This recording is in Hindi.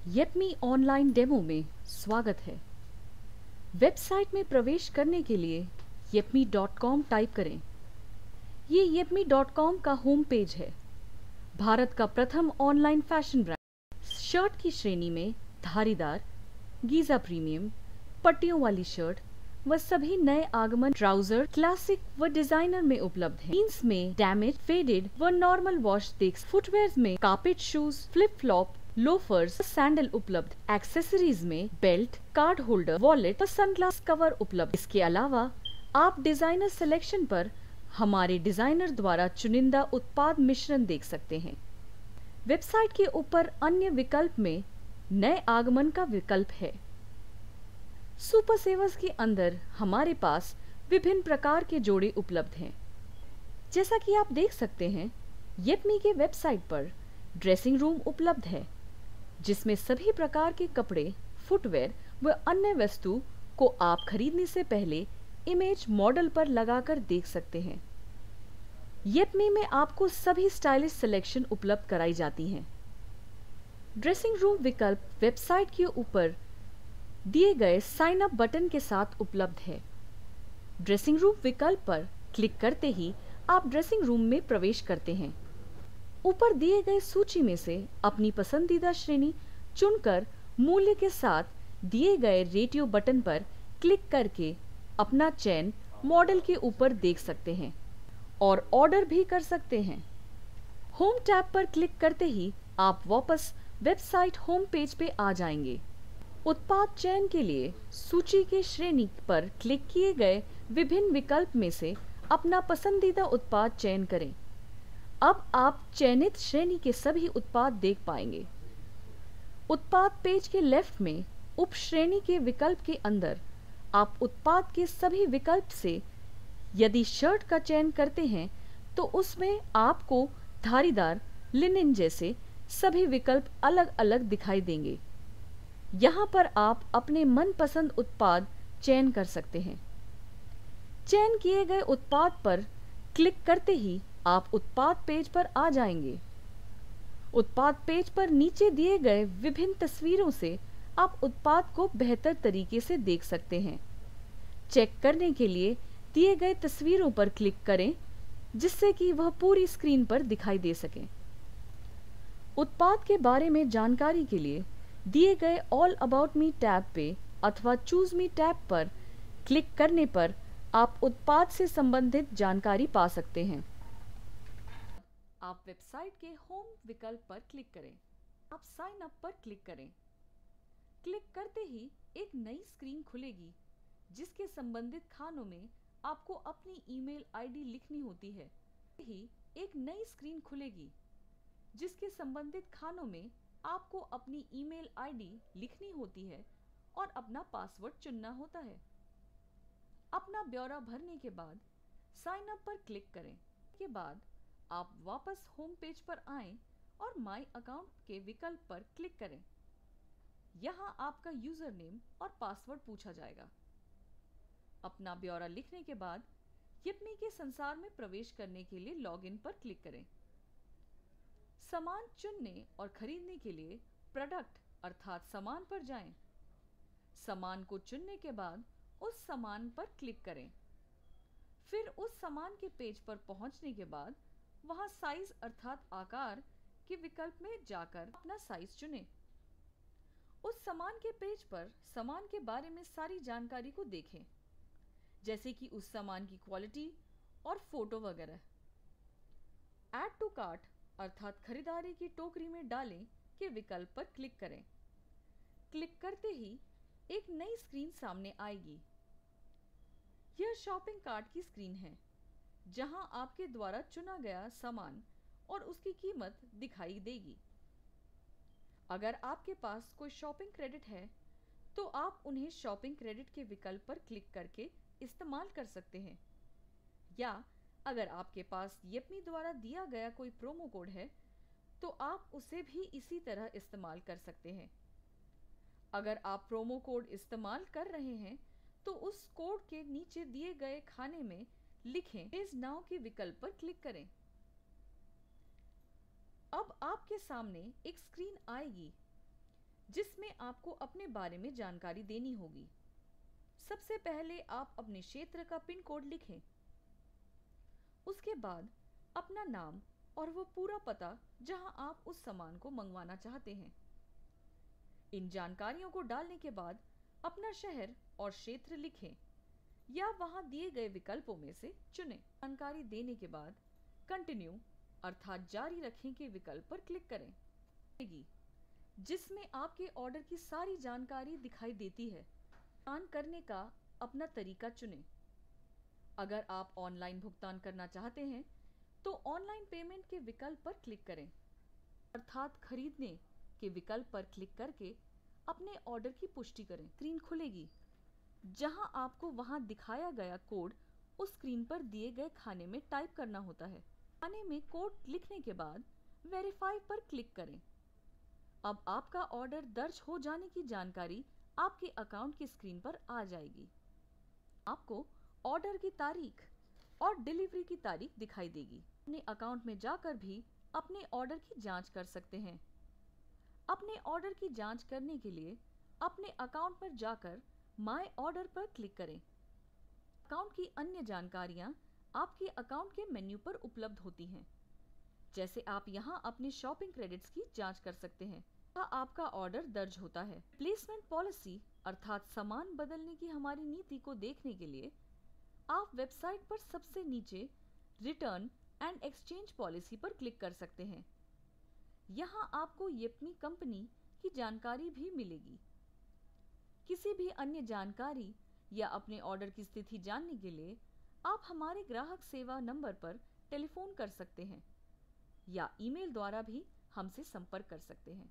येपमी ऑनलाइन डेमो में स्वागत है। वेबसाइट में प्रवेश करने के लिए yepme.com टाइप करें। ये yepme.com का होम पेज है। भारत का प्रथम ऑनलाइन फैशन ब्रांड। शर्ट की श्रेणी में धारीदार, गीजा प्रीमियम, पट्टियों वाली शर्ट व सभी नए आगमन ट्राउजर क्लासिक व डिजाइनर में उपलब्ध हैं। जीन्स में डैमेज, फेडेड व नॉर्मल वॉश देख। फुटवेयर में carpet shoes, flip flop, loafers, sandal उपलब्ध। एक्सेसरीज में बेल्ट, कार्ड होल्डर, वॉलेट व सनग्लास कवर उपलब्ध। इसके अलावा आप डिजाइनर सिलेक्शन पर हमारे डिजाइनर द्वारा चुनिंदा उत्पाद मिश्रण देख सकते हैं। वेबसाइट के ऊपर अन्य विकल्प में नए आगमन का विकल्प है। सुपर सेवर्स के अंदर हमारे पास विभिन्न प्रकार के जोड़े उपलब्ध हैं। जैसा कि आप देख सकते हैं, येपमी के वेबसाइट पर ड्रेसिंग रूम उपलब्ध है, जिसमें सभी प्रकार के कपड़े, फुटवेयर व अन्य वस्तु को आप खरीदने से पहले इमेज मॉडल पर लगाकर देख सकते हैं। येपमी में आपको सभी स्टाइलिश सिलेक्शन उपलब्ध कराई जाती हैं। ड्रेसिंग रूम विकल्प वेबसाइट के ऊपर दिए गए साइन अप बटन के साथ उपलब्ध है। ड्रेसिंग रूम विकल्प पर क्लिक करते ही आप ड्रेसिंग रूम में प्रवेश करते हैं। ऊपर दिए गए सूची में से अपनी पसंदीदा श्रेणी चुनकर मूल्य के साथ दिए गए रेटियो बटन पर क्लिक करके अपना चयन मॉडल के ऊपर देख सकते हैं और ऑर्डर भी कर सकते हैं। होम टैब पर क्लिक करते ही आप वापस वेबसाइट होम पेज पे आ जाएंगे। उत्पाद चयन के लिए सूची के श्रेणी पर क्लिक किए गए विभिन्न विकल्प में से अपना पसंदीदा उत्पाद चयन करें। अब आप चयनित श्रेणी के सभी उत्पाद देख पाएंगे। उत्पाद पेज के लेफ्ट में उप श्रेणी के विकल्प के अंदर आप उत्पाद के सभी विकल्प से यदि शर्ट का चयन करते हैं तो उसमें आपको धारीदार, लिनन जैसे सभी विकल्प अलग अलग दिखाई देंगे। यहाँ पर आप अपने मनपसंद उत्पाद चयन कर सकते हैं। चयन किए गए उत्पाद पर क्लिक करते ही आप उत्पाद पेज पर आ जाएंगे। उत्पाद पेज पर नीचे दिए गए विभिन्न तस्वीरों से आप उत्पाद को बेहतर तरीके से देख सकते हैं। चेक करने के लिए दिए गए तस्वीरों पर क्लिक करें, जिससे कि वह पूरी स्क्रीन पर दिखाई दे सके। उत्पाद के बारे में जानकारी के लिए दिए गए ऑल अबाउट मी टैब पे अथवा चूज मी टैब पर क्लिक करने पर आप उत्पाद से संबंधित जानकारी पा सकते हैं। आप वेबसाइट के होम विकल्प पर क्लिक करें। आप साइन अप पर क्लिक करें। क्लिक करते ही एक नई स्क्रीन खुलेगी, जिसके संबंधित खानों में आपको अपनी ईमेल आईडी लिखनी होती है। ही एक नई स्क्रीन खुलेगी, जिसके संबंधित खानों में आपको अपनी ईमेल आईडी लिखनी होती है और अपना पासवर्ड चुनना होता है। अपना ब्यौरा भरने के बाद साइन अप पर क्लिक करें। के बाद आप वापस होम पेज पर आएं और माय अकाउंट के विकल्प पर क्लिक करें। यहां आपका यूजर नेम और पासवर्ड पूछा जाएगा। अपना ब्यौरा लिखने के बाद येपमी के संसार में प्रवेश करने के लिए लॉगिन पर क्लिक करें। सामान चुनने और खरीदने के लिए प्रोडक्ट अर्थात सामान पर जाएं। सामान को चुनने के बाद उस सामान पर क्लिक करें। फिर उस सामान के पेज पर पहुंचने के बाद वहां साइज अर्थात आकार के विकल्प में जाकर अपना साइज चुनें। उस सामान के पेज पर सामान के बारे में सारी जानकारी को देखें, जैसे कि उस सामान की क्वालिटी और फोटो वगैरह। ऐड टू कार्ट अर्थात खरीदारी की टोकरी में डालें के विकल्प पर क्लिक करें। क्लिक करते ही एक नई स्क्रीन सामने आएगी। यह शॉपिंग कार्ट की स्क्रीन है, जहां आपके द्वारा चुना गया सामान और उसकी कीमत दिखाई देगी। अगर आपके पास कोई शॉपिंग क्रेडिट है तो आप उन्हें शॉपिंग क्रेडिट के विकल्प पर क्लिक करके इस्तेमाल कर सकते हैं, या अगर आपके पास येपमी द्वारा दिया गया कोई प्रोमो कोड है तो आप उसे भी इसी तरह इस्तेमाल कर सकते हैं। अगर आप प्रोमो कोड इस्तेमाल कर रहे हैं तो उस कोड के नीचे दिए गए खाने में लिखें इस नाउ के विकल्प पर क्लिक करें। अब आपके सामने एक स्क्रीन आएगी, जिसमें आपको अपने बारे में जानकारी देनी होगी। सबसे पहले आप अपने क्षेत्र का पिन कोड लिखें। उसके बाद अपना नाम और वो पूरा पता जहां आप उस सामान को मंगवाना चाहते हैं। इन जानकारियों को डालने के बाद अपना शहर और क्षेत्र लिखें या वहां दिए गए विकल्पों में से चुनें। जानकारी देने के बाद कंटिन्यू अर्थात जारी रखें के विकल्प पर क्लिक करें, जिसमें आपके ऑर्डर की सारी जानकारी दिखाई देती है। भुगतान करने का अपना तरीका चुनें। अगर आप ऑनलाइन भुगतान करना चाहते हैं तो ऑनलाइन पेमेंट के विकल्प पर क्लिक करें, अर्थात खरीदने के विकल्प पर क्लिक करके अपने ऑर्डर की पुष्टि करें। स्क्रीन खुलेगी जहां आपको वहां दिखाया गया कोड उस स्क्रीन पर दिए गए खाने में टाइप करना होता है। खाने में कोड लिखने के बाद वेरीफाई पर क्लिक करें। अब आपका ऑर्डर दर्ज हो जाने की जानकारी आपके अकाउंट की स्क्रीन पर आ जाएगी। आपको ऑर्डर की तारीख और डिलीवरी की तारीख दिखाई देगी। अपने अकाउंट में जाकर भी अपने ऑर्डर की जांच कर सकते हैं। अपने ऑर्डर की जांच करने के लिए अपने अकाउंट पर जाकर माय ऑर्डर पर क्लिक करें। अकाउंट की अन्य जानकारियां आपके अकाउंट के मेन्यू पर उपलब्ध होती हैं। जैसे आप यहां अपने शॉपिंग क्रेडिट्स की जांच कर सकते हैं। आपका ऑर्डर दर्ज होता है। प्लेसमेंट पॉलिसी अर्थात सामान बदलने की हमारी नीति को देखने के लिए आप वेबसाइट पर सबसे नीचे रिटर्न एंड एक्सचेंज पॉलिसी पर क्लिक कर सकते हैं। यहाँ आपको येपमी कंपनी की जानकारी भी मिलेगी। किसी भी अन्य जानकारी या अपने ऑर्डर की स्थिति जानने के लिए आप हमारे ग्राहक सेवा नंबर पर टेलीफोन कर सकते हैं या ईमेल द्वारा भी हमसे संपर्क कर सकते हैं।